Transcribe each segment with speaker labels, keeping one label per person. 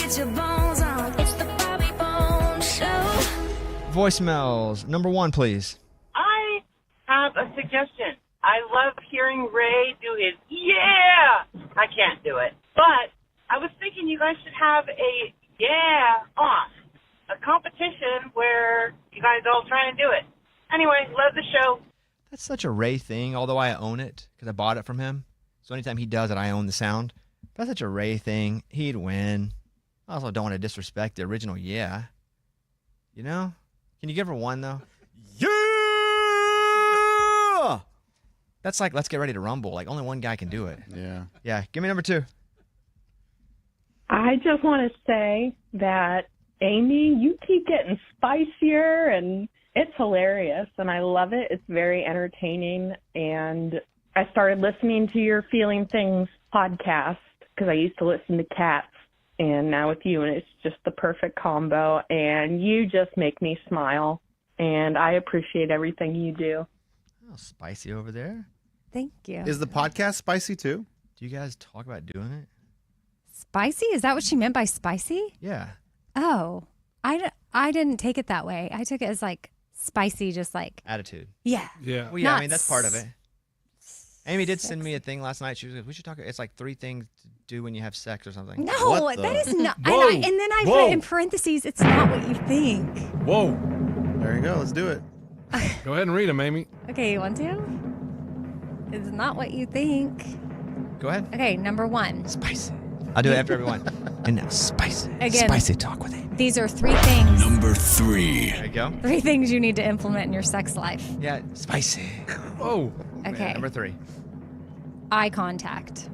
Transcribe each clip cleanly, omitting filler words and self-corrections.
Speaker 1: get your bones on. It's the Bobby Bones Show.
Speaker 2: Voicemails. Number 1, please.
Speaker 3: I have a suggestion. I love hearing Ray do his yeah. I can't do it. But I was thinking you guys should have a yeah off. A competition where you guys all try and do it. Anyway, love the show.
Speaker 2: That's such a Ray thing, although I own it because I bought it from him. So anytime he does it, I own the sound. That's such a Ray thing. He'd win. I also don't want to disrespect the original yeah. You know? Can you give her one, though?
Speaker 4: Yeah!
Speaker 2: That's like, let's get ready to rumble. Like, only one guy can do it.
Speaker 4: Yeah.
Speaker 2: Yeah. Give me number 2.
Speaker 5: I just want to say that, Amy, you keep getting spicier, and it's hilarious, and I love it. It's very entertaining, and I started listening to your Feeling Things podcast because I used to listen to Cats, and now with you, and it's just the perfect combo, and you just make me smile, and I appreciate everything you do.
Speaker 2: Oh, spicy over there.
Speaker 6: Thank you.
Speaker 4: Is the podcast spicy too?
Speaker 2: Do you guys talk about doing it?
Speaker 6: Spicy? Is that what she meant by spicy?
Speaker 2: Yeah.
Speaker 6: Oh, I didn't take it that way. I took it as like spicy, just like
Speaker 2: Attitude.
Speaker 6: yeah.
Speaker 2: Well, yeah, I mean, that's part of it. Amy did send me a thing last night. She was like, we should talk. It's like 3 things to do when you have sex or something.
Speaker 6: No, that is not. And then I put in parentheses, it's not what you think.
Speaker 7: Whoa.
Speaker 4: There you go. Let's do it.
Speaker 7: Go ahead and read them, Amy.
Speaker 6: Okay, you want to? It's not what you think.
Speaker 2: Go ahead.
Speaker 6: Okay, number 1.
Speaker 2: Spicy. I'll do it after everyone. And now, spicy.
Speaker 6: Again,
Speaker 2: spicy talk with Amy.
Speaker 6: These are 3 things.
Speaker 8: Number 3.
Speaker 2: There you go.
Speaker 6: 3 things you need to implement in your sex life.
Speaker 2: Yeah, spicy.
Speaker 7: Oh.
Speaker 6: Okay.
Speaker 2: Number 3.
Speaker 6: Eye contact.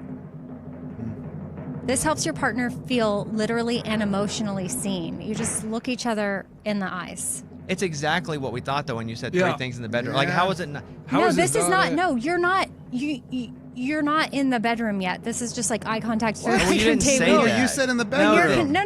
Speaker 6: This helps your partner feel literally and emotionally seen. You just look each other in the eyes.
Speaker 2: It's exactly what we thought, though, when you said 3 things in the bedroom.
Speaker 4: Yeah.
Speaker 2: Like, how is it not?
Speaker 6: No, this is not. No, you're not. You're not in the bedroom yet. This is just like eye contact through
Speaker 2: Well, you
Speaker 6: your
Speaker 2: didn't say
Speaker 6: table.
Speaker 2: that.
Speaker 4: You said in the
Speaker 2: No,
Speaker 4: bedroom.
Speaker 6: No.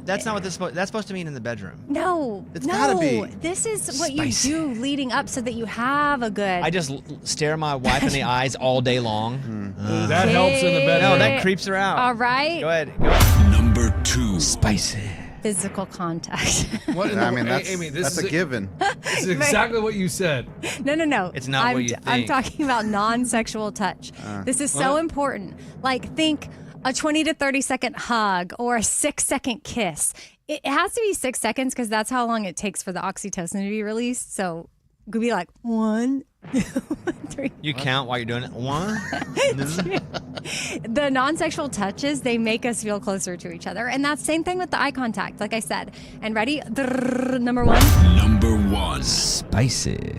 Speaker 2: That's not what this supposed. That's supposed to mean in the bedroom.
Speaker 6: No,
Speaker 4: It's
Speaker 6: no.
Speaker 4: gotta be.
Speaker 6: This is what
Speaker 2: Spicy.
Speaker 6: you do leading up so that you have a good.
Speaker 2: I just stare my wife in the eyes all day long.
Speaker 7: That helps in the bedroom.
Speaker 2: No, that creeps her out.
Speaker 6: All right.
Speaker 2: Go ahead. Go ahead.
Speaker 8: Number 2.
Speaker 2: Spicy.
Speaker 6: Physical contact.
Speaker 7: What in
Speaker 4: I
Speaker 7: the-
Speaker 4: mean, that's,
Speaker 7: Amy, this
Speaker 4: that's
Speaker 7: is
Speaker 4: a given.
Speaker 7: This is exactly what you said.
Speaker 6: No.
Speaker 2: It's not what you
Speaker 6: I'm
Speaker 2: think.
Speaker 6: talking about non-sexual touch. This is so important. Like, think a 20 to 30 second hug or a 6-second kiss. It has to be 6 seconds because that's how long it takes for the oxytocin to be released. So it could be like 1, 2, 3.
Speaker 2: You count while you're doing it. 1.
Speaker 6: The non-sexual touches, they make us feel closer to each other. And that's same thing with the eye contact, like I said. And ready? Number 1.
Speaker 8: Number 1.
Speaker 2: Spicy.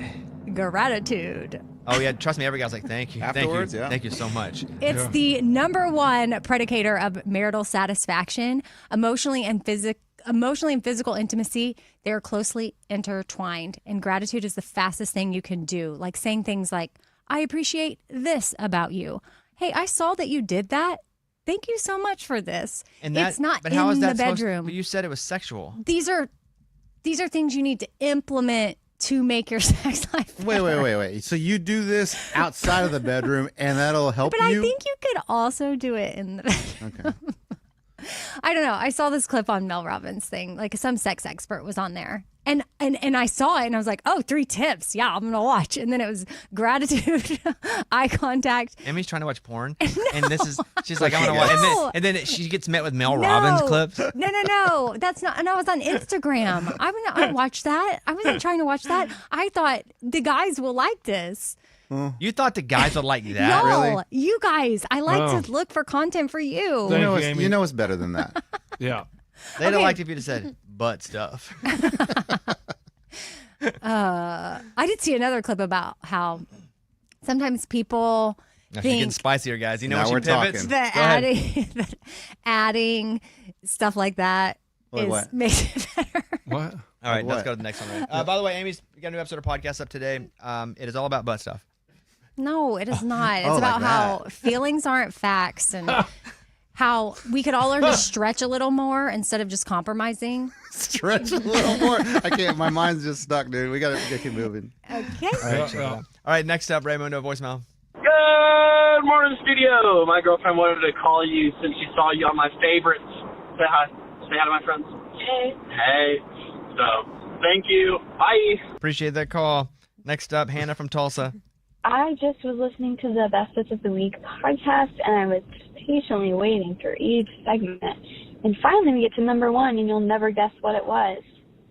Speaker 6: Gratitude.
Speaker 2: Oh yeah, trust me. Every guy's like, thank you,
Speaker 4: Afterwards,
Speaker 2: thank you,
Speaker 4: yeah.
Speaker 2: thank you so much.
Speaker 6: It's the number 1 predicator of marital satisfaction. Emotionally and physical intimacy, they're closely intertwined. And gratitude is the fastest thing you can do. Like saying things like, I appreciate this about you. Hey, I saw that you did that. Thank you so much for this.
Speaker 2: And that,
Speaker 6: it's not
Speaker 2: but
Speaker 6: in
Speaker 2: how is
Speaker 6: the
Speaker 2: that supposed to-
Speaker 6: bedroom.
Speaker 2: But you said it was sexual.
Speaker 6: These are things you need to implement to make your sex life better.
Speaker 4: Wait. So you do this outside of the bedroom, and that'll help
Speaker 6: But
Speaker 4: you?
Speaker 6: I think you could also do it in the bedroom.
Speaker 4: Okay.
Speaker 6: I don't know. I saw this clip on Mel Robbins' thing. Like some sex expert was on there. And I saw it and I was like, oh, 3 tips. Yeah, I'm going to watch. And then it was gratitude, eye contact.
Speaker 2: Amy's trying to watch porn, and she's like, I'm gonna watch.
Speaker 6: No.
Speaker 2: And then she gets met with Mel Robbins clips.
Speaker 6: No. That's not. And I was on Instagram. I watched that. I wasn't trying to watch that. I thought the guys will like this.
Speaker 2: You thought the guys would like that?
Speaker 6: No,
Speaker 4: really?
Speaker 6: you guys. I like to look for content for you.
Speaker 7: Thank you,
Speaker 4: it's,
Speaker 7: Amy.
Speaker 4: you know it's better than that.
Speaker 7: Yeah.
Speaker 2: They'd have liked if you'd have said butt stuff.
Speaker 6: I did see another clip about how sometimes people
Speaker 2: Now she's getting
Speaker 6: think
Speaker 2: spicier, guys. You know
Speaker 4: Now
Speaker 2: when she
Speaker 4: we're
Speaker 2: pivots?
Speaker 4: talking.
Speaker 6: that
Speaker 2: Go ahead.
Speaker 6: adding stuff like that
Speaker 4: Like what?
Speaker 6: makes it better.
Speaker 7: What?
Speaker 2: All right,
Speaker 4: What?
Speaker 2: let's go to the next one. By the way, Amy's got a new episode of podcast up today. It is all about butt stuff.
Speaker 6: No, it is not. It's
Speaker 4: Oh,
Speaker 6: about
Speaker 4: like
Speaker 6: how
Speaker 4: that.
Speaker 6: feelings aren't facts and how we could all learn to stretch a little more instead of just compromising.
Speaker 4: Stretch a little more. I can't. My mind's just stuck, dude. We gotta keep moving.
Speaker 6: Okay.
Speaker 2: All right, next up, Raymundo, voicemail.
Speaker 3: Good morning, studio. My girlfriend wanted to call you since she saw you on my favorites. Say hi.
Speaker 9: Say hi to my friends.
Speaker 3: Hey.
Speaker 9: Hey. So, thank you. Bye.
Speaker 2: Appreciate that call. Next up, Hannah from Tulsa.
Speaker 10: I just was listening to the Best Bits of the Week podcast, and I was patiently waiting for each segment. And finally we get to number one, and you'll never guess what it was.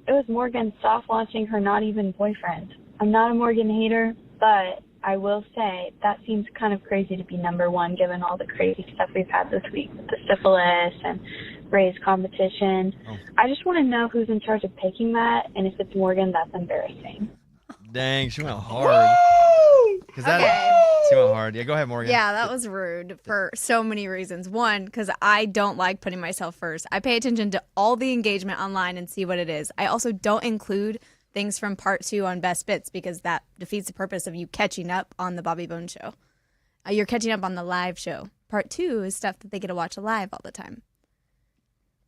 Speaker 10: It was Morgan soft launching her not even boyfriend. I'm not a Morgan hater, but I will say that seems kind of crazy to be number one given all the crazy stuff we've had this week with the syphilis and Ray's competition.
Speaker 2: Oh.
Speaker 10: I just want to know who's in charge of picking that, and if it's Morgan, that's embarrassing.
Speaker 2: Dang, she went hard. She went hard. Yeah, go ahead, Morgan.
Speaker 11: Yeah, that was rude for so many reasons. One, because I don't like putting myself first. I pay attention to all the engagement online and see what it is. I also don't include things from part 2 on Best Bits because that defeats the purpose of you catching up on the Bobby Bones show. You're catching up on the live show. Part 2 is stuff that they get to watch live all the time.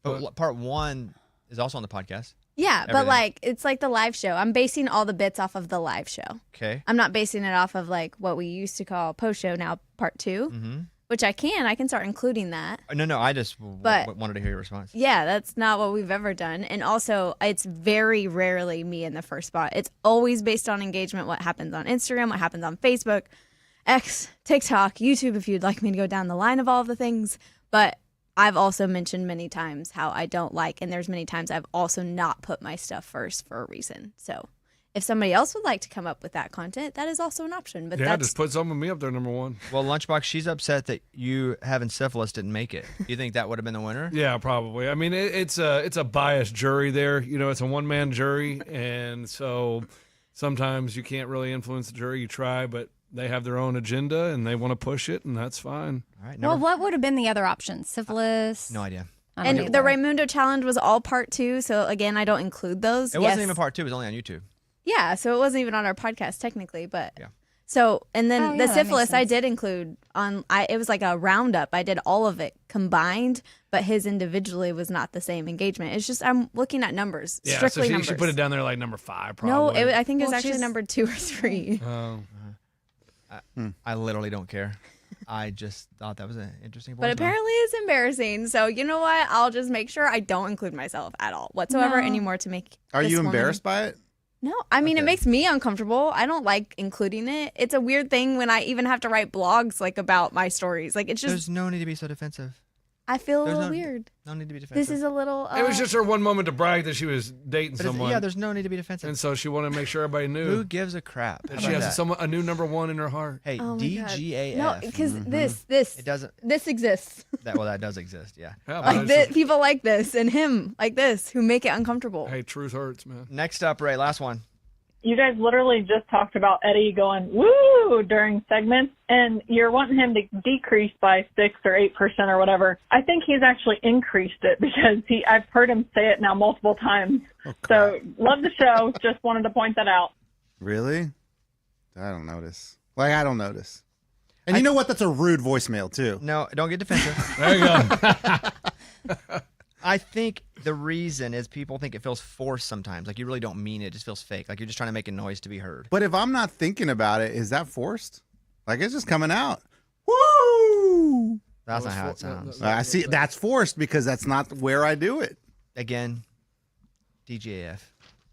Speaker 2: But part 1 is also on the podcast.
Speaker 11: Yeah,
Speaker 2: Everything.
Speaker 11: but it's like the live show. I'm basing all the bits off of the live show.
Speaker 2: Okay.
Speaker 11: I'm not basing it off of like what we used to call post show, now part 2, which I can start including that.
Speaker 2: No, I just
Speaker 11: But-
Speaker 2: wanted to hear your response.
Speaker 11: Yeah, that's not what we've ever done. And also, it's very rarely me in the first spot. It's always based on engagement, what happens on Instagram, what happens on Facebook, X, TikTok, YouTube, if you'd like me to go down the line of all of the things. But I've also mentioned many times how I don't like, and there's many times I've also not put my stuff first for a reason. So if somebody else would like to come up with that content, that is also an option. But
Speaker 7: Yeah,
Speaker 11: that's
Speaker 7: just put some of me up there, number one.
Speaker 2: Well, Lunchbox, she's upset that you having syphilis didn't make it. You think that would have been the winner?
Speaker 7: Yeah, probably. I mean, it's a biased jury there. You know, it's a one-man jury, and so sometimes you can't really influence the jury. You try, but they have their own agenda, and they want to push it, and that's fine.
Speaker 2: All right.
Speaker 6: Well, what would have been the other options? Syphilis?
Speaker 2: No idea.
Speaker 6: I don't
Speaker 11: and
Speaker 6: know.
Speaker 11: the Raymundo challenge was all part 2. So again, I don't include those.
Speaker 2: It wasn't even part 2. It was only on YouTube.
Speaker 11: Yeah, so it wasn't even on our podcast technically, but
Speaker 2: Yeah.
Speaker 11: So and then
Speaker 6: Oh,
Speaker 11: the
Speaker 6: yeah, that makes
Speaker 11: syphilis I
Speaker 6: sense.
Speaker 11: did include on. It was like a roundup. I did all of it combined, but his individually was not the same engagement. It's just I'm looking at numbers,
Speaker 7: Yeah,
Speaker 11: strictly
Speaker 7: so she
Speaker 11: numbers.
Speaker 7: put it down there like number 5,
Speaker 11: No,
Speaker 7: probably.
Speaker 11: I think it was
Speaker 6: Well,
Speaker 11: actually
Speaker 6: she's-
Speaker 11: number 2 or 3.
Speaker 7: Oh.
Speaker 2: I literally don't care. I just thought that was an interesting
Speaker 11: But
Speaker 2: voicemail.
Speaker 11: apparently it's embarrassing. So you know what? I'll just make sure I don't include myself at all whatsoever
Speaker 6: No.
Speaker 11: anymore to make.
Speaker 4: Are
Speaker 11: this
Speaker 4: you
Speaker 11: woman-
Speaker 4: embarrassed by it?
Speaker 11: No, I mean it
Speaker 4: Okay.
Speaker 11: makes me uncomfortable. I don't like including it. It's a weird thing when I even have to write blogs like about my stories. Like it's just
Speaker 2: There's no need to be so defensive.
Speaker 11: I feel a
Speaker 2: there's
Speaker 11: little
Speaker 2: no-
Speaker 11: weird.
Speaker 2: No need to be defensive.
Speaker 11: This is a little.
Speaker 7: It was just her one moment to brag that she was dating
Speaker 2: But it's-
Speaker 7: someone.
Speaker 2: yeah, there's no need to be defensive.
Speaker 7: and so she wanted to make sure everybody knew
Speaker 2: Who gives a crap?
Speaker 7: that
Speaker 2: How
Speaker 7: she
Speaker 2: about
Speaker 7: has
Speaker 2: that?
Speaker 7: a new number one in her heart.
Speaker 2: Hey,
Speaker 11: Oh my God.
Speaker 2: DGAF.
Speaker 11: No, because this
Speaker 2: It doesn't.
Speaker 11: this exists.
Speaker 2: That does exist. Yeah.
Speaker 7: Yeah, but
Speaker 11: Like
Speaker 7: it's
Speaker 11: this,
Speaker 7: just-
Speaker 11: people like this and him like this who make it uncomfortable.
Speaker 7: hey, truth hurts, man.
Speaker 2: Next up, Ray. Last one.
Speaker 5: You guys literally just talked about Eddie going woo during segments, and you're wanting him to decrease by 6 or 8% or whatever. I think he's actually increased it because I've heard him say it now multiple times. So love the show. Just wanted to point that out.
Speaker 4: Really? I don't notice. Like, I don't notice. And you know what? That's a rude voicemail, too.
Speaker 2: No, don't get defensive.
Speaker 7: There you go.
Speaker 2: I think the reason is people think it feels forced sometimes. Like you really don't mean it. It just feels fake. Like you're just trying to make a noise to be heard.
Speaker 4: But if I'm not thinking about it, is that forced? Like, it's just coming out. Woo!
Speaker 2: That's not how it sounds.
Speaker 4: I see. That's forced because that's not where I do it.
Speaker 2: Again, DGAF.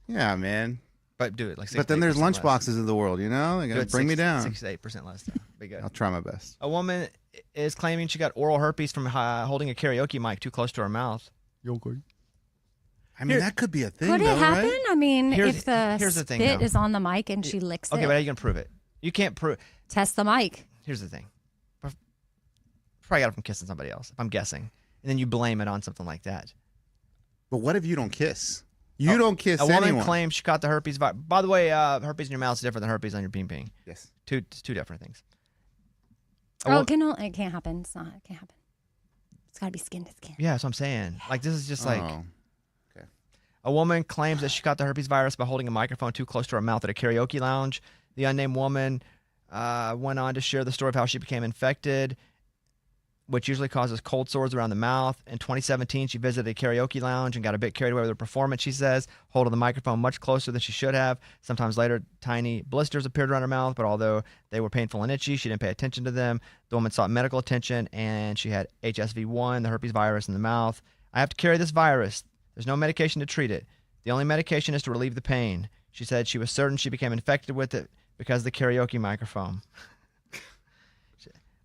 Speaker 4: Yeah, man.
Speaker 2: But do it like 6
Speaker 4: But then there's lunch boxes of the world, you know? They're going to bring me down.
Speaker 2: 6 to 8% less. Though. Be good.
Speaker 4: I'll try my best.
Speaker 2: A woman is claiming she got oral herpes from holding a karaoke mic too close to her mouth.
Speaker 4: I mean, that could be a thing,
Speaker 6: Could
Speaker 4: though,
Speaker 6: it happen?
Speaker 4: right?
Speaker 6: I mean,
Speaker 2: Here's
Speaker 6: if the
Speaker 2: the thing,
Speaker 6: spit
Speaker 2: though.
Speaker 6: is on the mic and she licks
Speaker 2: Okay,
Speaker 6: it,
Speaker 2: but how are you going to prove it? You can't prove.
Speaker 6: test the mic.
Speaker 2: Here's the thing. Probably got it from kissing somebody else, if I'm guessing. And then you blame it on something like that.
Speaker 4: But what if you don't kiss? You don't kiss
Speaker 2: A woman
Speaker 4: anyone.
Speaker 2: claims she caught the herpes virus. By the way, herpes in your mouth is different than herpes on your ping.
Speaker 4: Yes.
Speaker 2: It's two different things.
Speaker 6: It can't happen. It's not. It can't happen. It's got to be skin to skin.
Speaker 2: Yeah, that's what I'm saying. Like, this is just like...
Speaker 4: Oh.
Speaker 2: A woman claims that she caught the herpes virus by holding a microphone too close to her mouth at a karaoke lounge. The unnamed woman went on to share the story of how she became infected, which usually causes cold sores around the mouth. In 2017, she visited a karaoke lounge and got a bit carried away with her performance, she says, holding the microphone much closer than she should have. Sometimes later, tiny blisters appeared around her mouth, but although they were painful and itchy, she didn't pay attention to them. The woman sought medical attention, and she had HSV1, the herpes virus in the mouth. I have to carry this virus. There's no medication to treat it. The only medication is to relieve the pain. She said she was certain she became infected with it because of the karaoke microphone.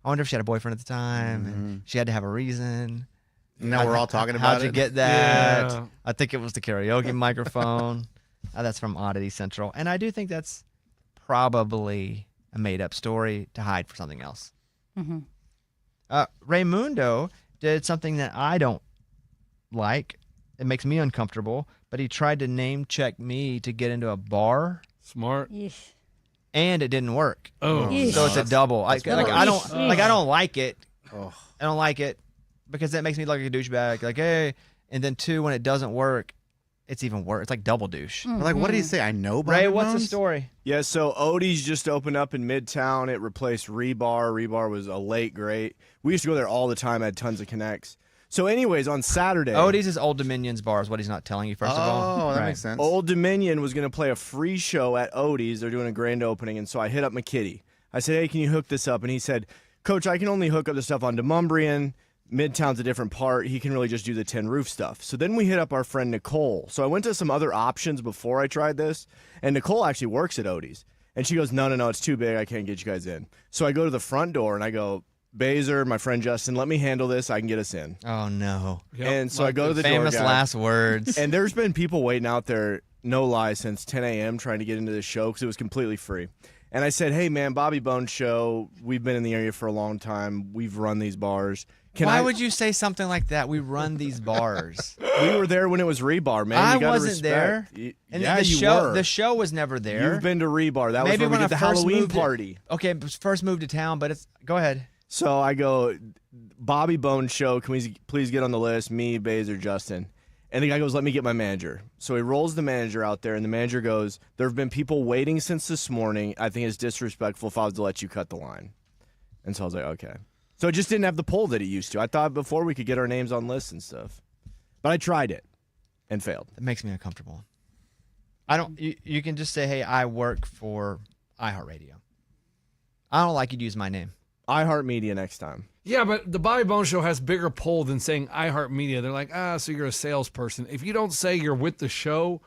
Speaker 2: I wonder if she had a boyfriend at the time. And she had to have a reason.
Speaker 4: Now we're all talking about it.
Speaker 2: How'd you get that?
Speaker 7: Yeah.
Speaker 2: I think it was the karaoke microphone. That's from Oddity Central. And I do think that's probably a made-up story to hide for something else. Raymundo did something that I don't like. It makes me uncomfortable. But he tried to name check me to get into a bar.
Speaker 7: Smart.
Speaker 2: And it didn't work.
Speaker 7: Oh.
Speaker 2: So it's a double. I don't like it.
Speaker 4: Oh.
Speaker 2: I don't like it because that makes me look like a douchebag. Like, hey, and then two, when it doesn't work, it's even worse. It's like double douche.
Speaker 4: Like, what did he say? I know Bobby
Speaker 2: Ray, what's the
Speaker 4: Bones?
Speaker 2: story?
Speaker 12: Yeah, so Odie's just opened up in Midtown. It replaced Rebar. Rebar was a late great. We used to go there all the time. Had tons of connects. So anyways, on Saturday...
Speaker 2: Odie's is Old Dominion's bar is what he's not telling you, first of all.
Speaker 4: Oh, that makes sense.
Speaker 12: Old Dominion was going to play a free show at Odie's. They're doing a grand opening, and so I hit up McKitty. I said, hey, can you hook this up? And he said, Coach, I can only hook up the stuff on Demumbrian. Midtown's a different part. He can really just do the tin roof stuff. So then we hit up our friend Nicole. So I went to some other options before I tried this, and Nicole actually works at Odie's. And she goes, no, it's too big. I can't get you guys in. So I go to the front door, and I go, Baser, my friend Justin, let me handle this. I can get us in.
Speaker 2: Oh, no.
Speaker 7: Yep.
Speaker 12: And so I go to the
Speaker 2: Famous
Speaker 12: door guy,
Speaker 2: last words.
Speaker 12: and there's been people waiting out there, no lie, since 10 a.m. trying to get into this show because it was completely free. And I said, hey, man, Bobby Bones show. We've been in the area for a long time. We've run these bars.
Speaker 2: Why would you say something like that? We run these bars.
Speaker 12: We were there when it was Rebar, man.
Speaker 2: I
Speaker 12: You gotta
Speaker 2: wasn't there.
Speaker 12: respect.
Speaker 2: And
Speaker 12: Yeah,
Speaker 2: the
Speaker 12: you
Speaker 2: show,
Speaker 12: were.
Speaker 2: The show was never there.
Speaker 12: You've been to Rebar. That
Speaker 2: Maybe
Speaker 12: was where we
Speaker 2: when
Speaker 12: did
Speaker 2: I
Speaker 12: the
Speaker 2: first
Speaker 12: Halloween
Speaker 2: moved
Speaker 12: party.
Speaker 2: Okay, first moved to town, but it's go ahead.
Speaker 12: So I go, Bobby Bones show, can we please get on the list? Me, Baser, Justin. And the guy goes, let me get my manager. So he rolls the manager out there, and the manager goes, there have been people waiting since this morning. I think it's disrespectful if I was to let you cut the line. And so I was like, okay. So it just didn't have the pull that it used to. I thought before we could get our names on lists and stuff. But I tried it and failed.
Speaker 2: It makes me uncomfortable. I don't. You can just say, hey, I work for iHeartRadio. I don't like you to use my name.
Speaker 12: iHeartMedia next time.
Speaker 7: Yeah, but the Bobby Bones Show has bigger pull than saying iHeartMedia. They're like, so you're a salesperson. If you don't say you're with the show,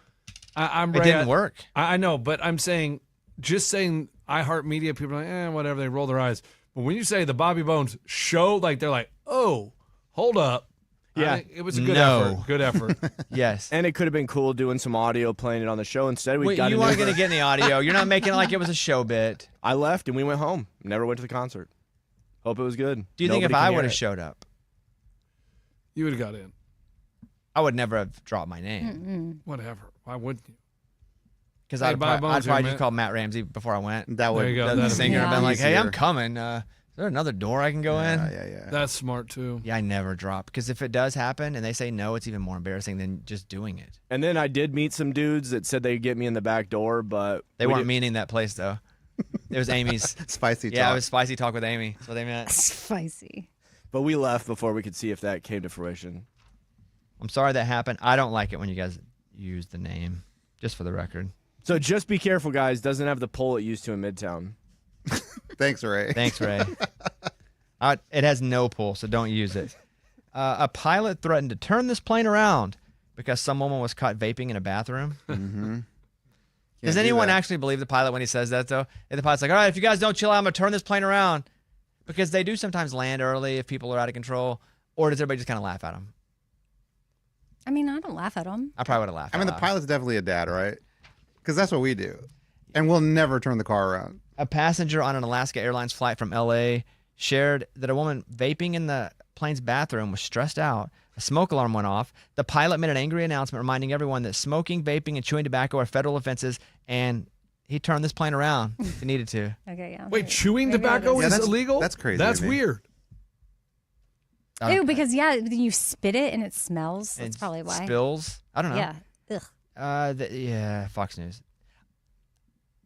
Speaker 7: I'm
Speaker 2: It
Speaker 7: ready.
Speaker 2: didn't work.
Speaker 7: I know, but I'm saying, just saying iHeartMedia, people are like, whatever. They roll their eyes. But when you say the Bobby Bones Show, like they're like, oh, hold up.
Speaker 12: Yeah.
Speaker 7: It was a good
Speaker 2: No.
Speaker 7: effort. Good effort.
Speaker 2: Yes.
Speaker 12: And it could have been cool doing some audio, playing it on the show. Instead, we
Speaker 2: Wait,
Speaker 12: got
Speaker 2: you
Speaker 12: in
Speaker 2: weren't
Speaker 12: there.
Speaker 2: going to get any audio. You're not making it like it was a show bit.
Speaker 12: I left and we went home. Never went to the concert. Hope it was good.
Speaker 2: Do you think if
Speaker 12: Nobody
Speaker 2: I
Speaker 12: can hear
Speaker 2: would have
Speaker 12: it.
Speaker 2: showed up,
Speaker 7: You would have got in.
Speaker 2: I would never have dropped my name?
Speaker 7: Whatever. Why wouldn't you?
Speaker 2: Because
Speaker 7: Hey,
Speaker 2: I'd
Speaker 7: Bobby
Speaker 2: probably
Speaker 7: Bones here,
Speaker 2: just
Speaker 7: man.
Speaker 2: called Matt Ramsey before I went.
Speaker 4: That would
Speaker 7: There you go.
Speaker 2: The
Speaker 7: That'd
Speaker 2: singer
Speaker 6: be
Speaker 2: and been like, hey, I'm
Speaker 4: easier.
Speaker 2: coming. Is there another door I can go in?
Speaker 4: Yeah.
Speaker 7: That's smart, too.
Speaker 2: Yeah, I never drop. Because if it does happen and they say no, it's even more embarrassing than just doing it.
Speaker 12: And then I did meet some dudes that said they'd get me in the back door, but
Speaker 2: They
Speaker 12: we
Speaker 2: weren't
Speaker 12: did-
Speaker 2: meaning that place, though. It was Amy's.
Speaker 4: Spicy
Speaker 2: Yeah,
Speaker 4: talk.
Speaker 2: it was spicy talk with Amy. That's what they meant.
Speaker 6: Spicy.
Speaker 12: But we left before we could see if that came to fruition.
Speaker 2: I'm sorry that happened. I don't like it when you guys use the name, just for the record.
Speaker 12: So just be careful, guys. Doesn't have the pull it used to in Midtown.
Speaker 4: Thanks, Ray.
Speaker 2: Thanks, Ray. It has no pull, so don't use it. A pilot threatened to turn this plane around because some woman was caught vaping in a bathroom.
Speaker 4: Mm-hmm.
Speaker 2: Does anyone actually believe the pilot when he says that, though? If the pilot's like, all right, if you guys don't chill out, I'm going to turn this plane around. Because they do sometimes land early if people are out of control. Or does everybody just kind of laugh at them?
Speaker 6: I mean, I don't laugh at them.
Speaker 2: I probably would have laughed.
Speaker 4: I mean, the
Speaker 2: out loud.
Speaker 4: pilot's definitely a dad, right? Because that's what we do. And we'll never turn the car around.
Speaker 2: A passenger on an Alaska Airlines flight from L.A. shared that a woman vaping in the plane's bathroom was stressed out. A smoke alarm went off. The pilot made an angry announcement reminding everyone that smoking, vaping, and chewing tobacco are federal offenses, and he turned this plane around if he needed to.
Speaker 6: Okay, yeah.
Speaker 7: Wait, chewing
Speaker 6: Maybe
Speaker 7: tobacco
Speaker 6: it
Speaker 7: is
Speaker 4: that's-
Speaker 7: illegal?
Speaker 4: that's crazy
Speaker 7: That's
Speaker 4: to me.
Speaker 7: weird.
Speaker 6: Ew, because then you spit it and it smells. That's
Speaker 2: And
Speaker 6: probably why.
Speaker 2: Spills. I don't know.
Speaker 6: Yeah. Ugh.
Speaker 2: Yeah, Fox News.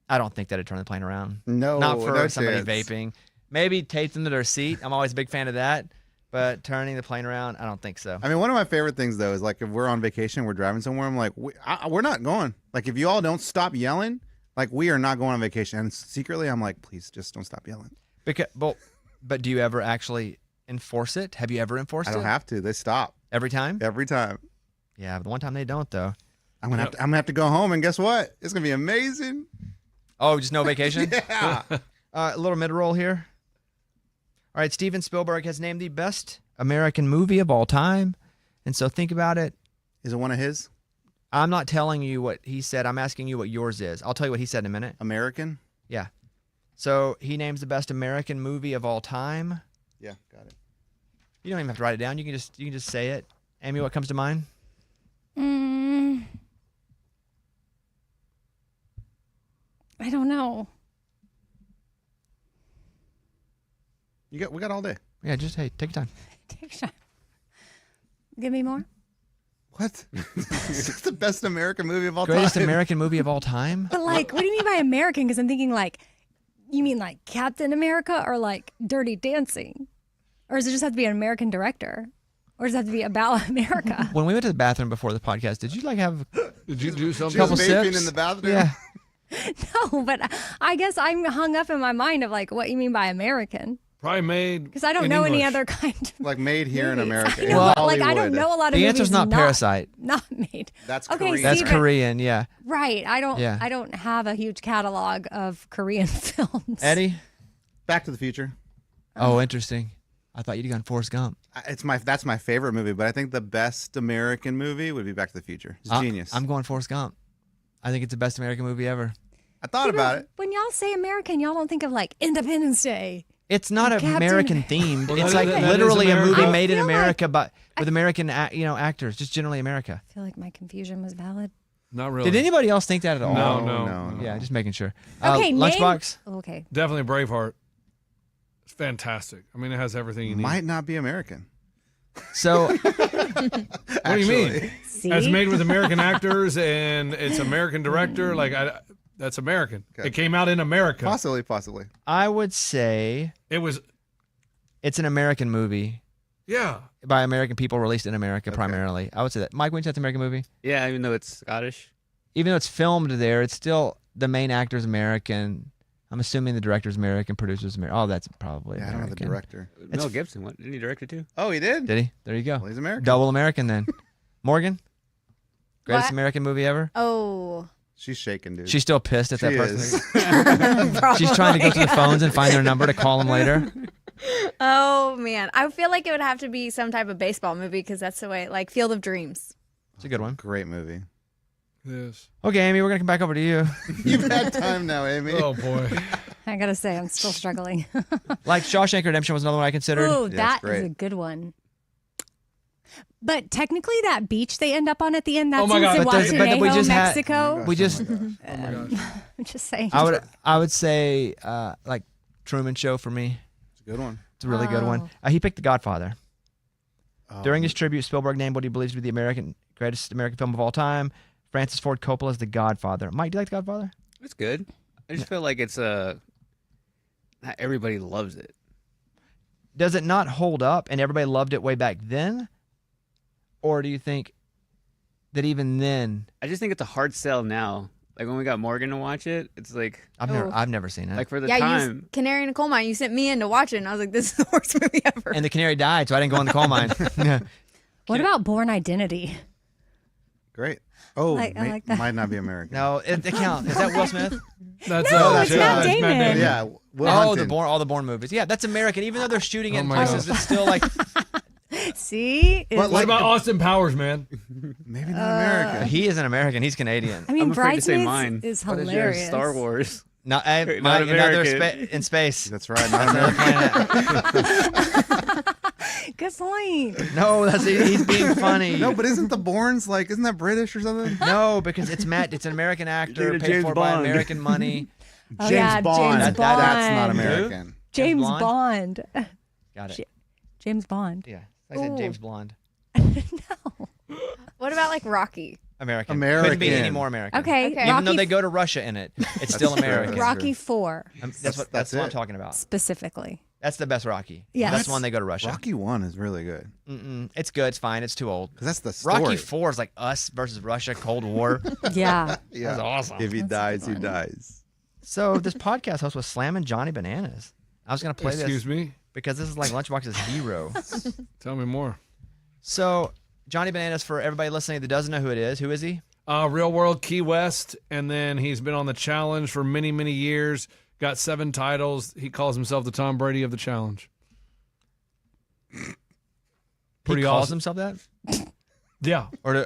Speaker 2: I don't think that'd turn the plane around.
Speaker 4: No,
Speaker 2: Not for
Speaker 4: no
Speaker 2: somebody
Speaker 4: chance.
Speaker 2: vaping. Maybe tape them to their seat. I'm always a big fan of that. But turning the plane around, I don't think so.
Speaker 4: I mean, one of my favorite things, though, is like if we're on vacation, we're driving somewhere, I'm like, we're not going. Like, if you all don't stop yelling, like, we are not going on vacation. And secretly, I'm like, please, just don't stop yelling.
Speaker 2: But do you ever actually enforce it? Have you ever enforced
Speaker 4: I
Speaker 2: it?
Speaker 4: don't have to. They stop.
Speaker 2: Every time?
Speaker 4: Every time.
Speaker 2: Yeah, but the one time they don't, though.
Speaker 4: I'm gonna have to go home, and guess what? It's gonna be amazing.
Speaker 2: Oh, just no vacation?
Speaker 4: Yeah.
Speaker 2: A little mid-roll here. All right, Steven Spielberg has named the best American movie of all time. And so think about it.
Speaker 4: Is it one of his?
Speaker 2: I'm not telling you what he said. I'm asking you what yours is. I'll tell you what he said in a minute.
Speaker 4: American?
Speaker 2: Yeah. So he names the best American movie of all time.
Speaker 4: Yeah, got it.
Speaker 2: You don't even have to write it down. You can just say it. Amy, what comes to mind?
Speaker 6: I don't know.
Speaker 4: We got all day.
Speaker 2: Yeah, just take your time.
Speaker 6: Take your time. Give me more.
Speaker 4: What? It's the best American movie of all
Speaker 2: Greatest
Speaker 4: time.
Speaker 2: American movie of all time?
Speaker 6: But like, what do you mean by American? Because I'm thinking like, you mean like Captain America or like Dirty Dancing? Or does it just have to be an American director? Or does it have to be about America?
Speaker 2: When we went to the bathroom before the podcast, did you like have
Speaker 7: Did you do something?
Speaker 4: She was
Speaker 2: couple
Speaker 4: vaping
Speaker 2: sips?
Speaker 4: in the bathroom.
Speaker 2: Yeah.
Speaker 6: No, but I guess I'm hung up in my mind of like what you mean by American.
Speaker 7: Probably made.
Speaker 6: Because I don't
Speaker 7: in
Speaker 6: know any
Speaker 7: English.
Speaker 6: other kind of
Speaker 4: Like made here in
Speaker 6: movies.
Speaker 4: America.
Speaker 6: I
Speaker 4: in
Speaker 6: know,
Speaker 2: Well,
Speaker 6: but, like I don't
Speaker 4: Hollywood.
Speaker 6: know a lot of
Speaker 2: The
Speaker 6: movies.
Speaker 2: answer's not Parasite.
Speaker 6: Not made.
Speaker 4: That's
Speaker 6: Okay,
Speaker 4: Korean.
Speaker 2: That's
Speaker 6: Steven.
Speaker 2: Korean, yeah.
Speaker 6: Right. I don't.
Speaker 2: Yeah.
Speaker 6: I don't have a huge catalog of Korean films.
Speaker 2: Eddie?
Speaker 4: Back to the Future.
Speaker 2: Oh, interesting. I thought you'd gone Forrest Gump.
Speaker 4: That's my favorite movie, but I think the best American movie would be Back to the Future. It's genius.
Speaker 2: I'm going Forrest Gump. I think it's the best American movie ever.
Speaker 4: I thought about it.
Speaker 6: When y'all say American, y'all don't think of like Independence Day.
Speaker 2: It's not
Speaker 6: Captain-
Speaker 2: American themed.
Speaker 7: Well,
Speaker 2: It's
Speaker 7: that-
Speaker 2: like
Speaker 7: that is
Speaker 2: literally a
Speaker 7: American.
Speaker 2: movie made in
Speaker 6: feel like-
Speaker 2: America, but with American, actors, just generally America.
Speaker 6: I feel like my confusion was valid.
Speaker 7: Not really.
Speaker 2: Did anybody else think that at all?
Speaker 7: No.
Speaker 2: Yeah, just making sure.
Speaker 6: Okay,
Speaker 2: Lunchbox.
Speaker 6: Okay.
Speaker 7: Definitely Braveheart. It's fantastic. I mean, it has everything you need.
Speaker 4: Might not be American.
Speaker 2: So,
Speaker 7: What do you mean?
Speaker 6: See?
Speaker 7: It's made with American actors and it's American director. Like that's American.
Speaker 4: Okay.
Speaker 7: It came out in America.
Speaker 4: Possibly.
Speaker 2: I would say
Speaker 7: It was.
Speaker 2: it's an American movie
Speaker 7: Yeah.
Speaker 2: by American people released in America primarily. I would say that. Mike, wouldn't you say it's an American movie?
Speaker 13: Yeah, even though it's Scottish.
Speaker 2: Even though it's filmed there, it's still the main actor's American. I'm assuming the director's American, producer's American. Oh, that's probably
Speaker 4: Yeah, I don't know the
Speaker 2: American.
Speaker 4: director.
Speaker 13: Mel Gibson. What didn't he direct it too?
Speaker 4: Oh, he did?
Speaker 2: Did he? There you go.
Speaker 4: Well, he's American.
Speaker 2: Double American then. Morgan? Greatest
Speaker 11: What?
Speaker 2: American movie ever?
Speaker 11: Oh.
Speaker 4: She's shaking, dude.
Speaker 2: She's still pissed at that
Speaker 4: She
Speaker 2: person.
Speaker 4: is.
Speaker 2: She's trying to go to the phones and find their number to call them later.
Speaker 11: Oh man, I feel like it would have to be some type of baseball movie because that's the way, like Field of Dreams.
Speaker 2: It's a good one.
Speaker 4: Great movie.
Speaker 7: Yes.
Speaker 2: Okay, Amy, we're going to come back over to you.
Speaker 4: You've had time now, Amy.
Speaker 7: Oh boy.
Speaker 6: I gotta say, I'm still struggling.
Speaker 2: Like Shawshank Redemption was another one I considered.
Speaker 6: Ooh,
Speaker 4: it's
Speaker 6: that
Speaker 4: great.
Speaker 6: is a good one. But technically, that beach they end up on at the end, that's
Speaker 7: Oh my God.
Speaker 6: in
Speaker 2: But we
Speaker 6: Zihuatanejo,
Speaker 2: just had-
Speaker 6: Mexico.
Speaker 2: We just,
Speaker 6: I'm just saying.
Speaker 2: I would say like Truman Show for me.
Speaker 4: It's a good one.
Speaker 2: It's a really good one. He picked The Godfather.
Speaker 4: Oh,
Speaker 2: During his tribute, Spielberg named what he believes to be the greatest American film of all time. Francis Ford Coppola's The Godfather. Mike, do you like The Godfather?
Speaker 13: It's good. I just feel like it's not everybody loves it.
Speaker 2: Does it not hold up and everybody loved it way back then? Or do you think that even then?
Speaker 13: I just think it's a hard sell now. Like when we got Morgan to watch it, it's like
Speaker 2: I've never seen it.
Speaker 13: like for the
Speaker 11: Yeah,
Speaker 13: time.
Speaker 11: Canary in a Coal Mine. You sent me in to watch it, and I was like, "This is the worst movie ever."
Speaker 2: And the canary died, so I didn't go in the coal mine. Yeah.
Speaker 6: What about Born Identity?
Speaker 4: Great. Oh,
Speaker 6: I like that.
Speaker 4: might not be American.
Speaker 2: No, it counts. Is that Will Smith?
Speaker 7: That's
Speaker 6: No,
Speaker 7: that's
Speaker 6: it's Matt Damon.
Speaker 4: Yeah. Will
Speaker 2: all
Speaker 4: Hunting.
Speaker 2: the Bourne movies. Yeah, that's American. Even though they're shooting it in
Speaker 7: my
Speaker 2: places,
Speaker 7: God.
Speaker 2: it's still like
Speaker 6: See?
Speaker 4: But
Speaker 7: What
Speaker 4: like,
Speaker 7: about Austin Powers, man?
Speaker 4: maybe not American.
Speaker 2: he isn't American. He's Canadian.
Speaker 6: I mean,
Speaker 13: I'm afraid to say
Speaker 6: Bridesmaids
Speaker 13: mine.
Speaker 6: is
Speaker 13: What is yours?
Speaker 6: hilarious.
Speaker 13: Star Wars.
Speaker 2: Not,
Speaker 13: Not
Speaker 2: another
Speaker 13: American.
Speaker 2: in space.
Speaker 4: That's right. Not American.
Speaker 6: Good point.
Speaker 2: No, he's being funny.
Speaker 4: No, but isn't the Bournes like? Isn't that British or something?
Speaker 2: No, because it's It's an American actor
Speaker 13: Dude,
Speaker 2: paid
Speaker 13: James
Speaker 2: for by
Speaker 13: Bond.
Speaker 2: American money.
Speaker 6: Oh,
Speaker 4: James
Speaker 6: yeah,
Speaker 4: Bond.
Speaker 6: James
Speaker 4: That's not
Speaker 6: Bond.
Speaker 4: American.
Speaker 6: James
Speaker 2: Blonde?
Speaker 6: Bond.
Speaker 2: Got it.
Speaker 6: J- James Bond.
Speaker 2: Yeah, I said
Speaker 11: Ooh.
Speaker 2: James Blonde.
Speaker 11: What about like Rocky?
Speaker 2: American. Couldn't be any
Speaker 4: American.
Speaker 2: more American.
Speaker 6: Okay.
Speaker 11: Okay.
Speaker 2: Even though
Speaker 6: Rocky,
Speaker 2: they go to Russia in it, it's still
Speaker 4: true.
Speaker 2: American.
Speaker 4: Rock-
Speaker 6: Rocky 4
Speaker 2: That's what
Speaker 4: That's
Speaker 2: I'm
Speaker 4: it.
Speaker 2: talking about.
Speaker 6: specifically.
Speaker 2: That's the best Rocky.
Speaker 6: Yes.
Speaker 2: That's the one they go to Russia.
Speaker 4: Rocky 1 is really good
Speaker 2: It's good. It's fine. It's too old.
Speaker 4: because that's the story.
Speaker 2: Rocky 4 is like us versus Russia, Cold War.
Speaker 6: Yeah.
Speaker 4: Yeah.
Speaker 2: That's awesome.
Speaker 4: If he
Speaker 6: That's
Speaker 4: dies, he
Speaker 6: fun.
Speaker 4: dies.
Speaker 2: So this podcast host was slamming Johnny Bananas. I was going to play
Speaker 7: Excuse
Speaker 2: this
Speaker 7: me.
Speaker 2: because this is like Lunchbox's hero.
Speaker 7: Tell me more.
Speaker 2: So, Johnny Bananas, for everybody listening that doesn't know who it is, who is he?
Speaker 7: Real World Key West, and then he's been on the Challenge for many, many years. Got 7 titles. He calls himself the Tom Brady of the Challenge. Pretty
Speaker 2: He calls
Speaker 7: awesome.
Speaker 2: himself that?
Speaker 7: Yeah.
Speaker 2: All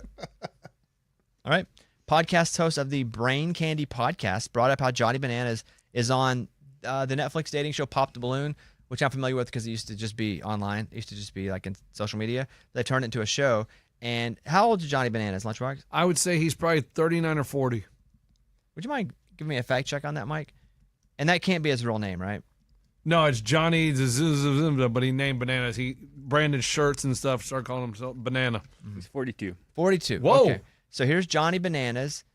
Speaker 2: right. Podcast host of the Brain Candy podcast brought up how Johnny Bananas is on the Netflix dating show Pop the Balloon, which I'm familiar with because it used to just be online. It used to just be like in social media. They turned it into a show. And how old is Johnny Bananas, Lunchbox?
Speaker 7: I would say he's probably 39 or 40.
Speaker 2: Would you mind giving me a fact check on that, Mike? And that can't be his real name, right?
Speaker 7: No, it's Johnny, but he named Bananas. He branded shirts and stuff, started calling himself Banana.
Speaker 13: He's 42.
Speaker 2: 42.
Speaker 7: Whoa.
Speaker 2: Okay. So here's Johnny Bananas.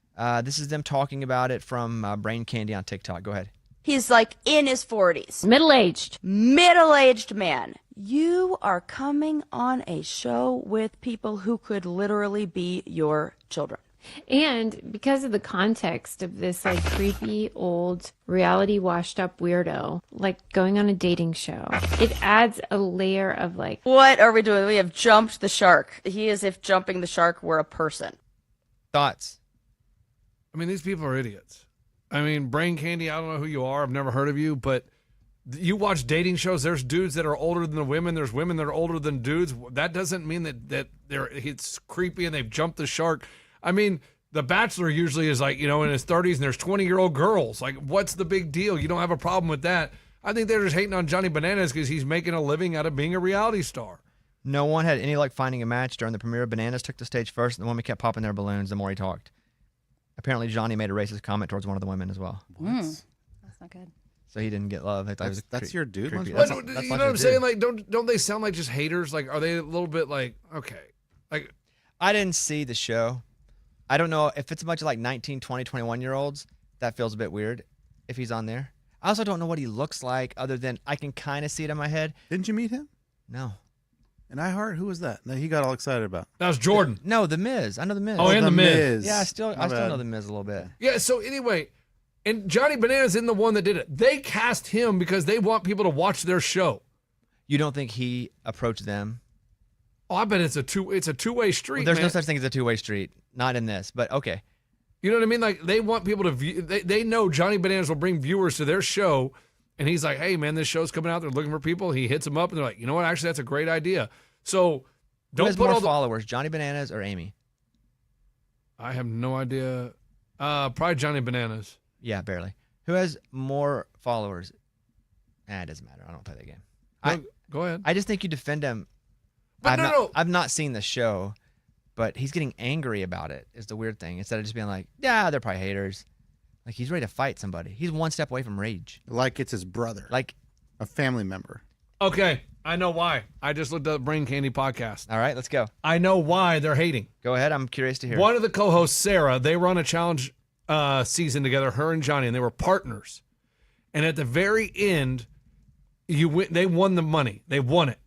Speaker 2: This is them talking about it from Brain Candy on TikTok. Go ahead.
Speaker 14: He's like in his 40s.
Speaker 15: Middle-aged.
Speaker 14: Middle-aged man. You are coming on a show with people who could literally be your children.
Speaker 15: And because of the context of this like creepy old reality washed up weirdo, like going on a dating show, it adds a layer of like,
Speaker 14: What are we doing? We have jumped the shark. He is if jumping the shark were a person.
Speaker 2: Thoughts?
Speaker 7: I mean, these people are idiots. I mean, Brain Candy, I don't know who you are. I've never heard of you, but you watch dating shows. There's dudes that are older than the women. There's women that are older than dudes. That doesn't mean that it's creepy and they've jumped the shark. I mean, The Bachelor usually is like, in his 30s and there's 20-year-old girls. Like, what's the big deal? You don't have a problem with that. I think they're just hating on Johnny Bananas because he's making a living out of being a reality star.
Speaker 2: No one had any luck finding a match during the premiere. Bananas took the stage first, and the women kept popping their balloons the more he talked. Apparently, Johnny made a racist comment towards one of the women as well.
Speaker 6: That's not good.
Speaker 2: So he didn't get love.
Speaker 4: That's your dude.
Speaker 2: creepy.
Speaker 7: But,
Speaker 2: That's
Speaker 7: you know what I'm saying? Like, don't they sound like just haters? Like, are they a little bit like, okay. Like,
Speaker 2: I didn't see the show. I don't know if it's a bunch of like 19, 20, 21-year-olds. That feels a bit weird if he's on there. I also don't know what he looks like other than I can kind of see it in my head.
Speaker 4: Didn't you meet him?
Speaker 2: No.
Speaker 4: And iHeart? Who was that? That he got all excited about?
Speaker 7: That was Jordan.
Speaker 2: No, The Miz. I know The Miz.
Speaker 7: Oh, and The Miz.
Speaker 2: Yeah, I still know The Miz a little bit.
Speaker 7: Yeah, so anyway, and Johnny Bananas isn't the one that did it. They cast him because they want people to watch their show.
Speaker 2: You don't think he approached them?
Speaker 7: Oh, I bet it's a two-way street.
Speaker 2: Well, there's no
Speaker 7: man.
Speaker 2: such thing as a two-way street. Not in this, but okay.
Speaker 7: You know what I mean? Like, they want people to view. They know Johnny Bananas will bring viewers to their show, and he's like, hey, man, this show's coming out. They're looking for people. He hits them up, and they're like, you know what? Actually, that's a great idea. So
Speaker 2: Who
Speaker 7: don't
Speaker 2: has
Speaker 7: put
Speaker 2: more
Speaker 7: all
Speaker 2: followers, Johnny Bananas or Amy?
Speaker 7: I have no idea. Probably Johnny Bananas.
Speaker 2: Yeah, barely. Who has more followers? It doesn't matter. I don't play that game.
Speaker 7: Go ahead.
Speaker 2: I just think you defend him.
Speaker 7: But
Speaker 2: I've not seen the show, but he's getting angry about it is the weird thing. Instead of just being like, yeah, they're probably haters. Like, he's ready to fight somebody. He's one step away from rage.
Speaker 4: Like it's his brother.
Speaker 2: Like
Speaker 4: a family member.
Speaker 7: Okay, I know why. I just looked up Brain Candy podcast.
Speaker 2: All right, let's go.
Speaker 7: I know why they're hating.
Speaker 2: Go ahead. I'm curious to hear.
Speaker 7: One of the co-hosts, Sarah, they run a challenge season together, her and Johnny, and they were partners. And at the very end, they won the money. They won it.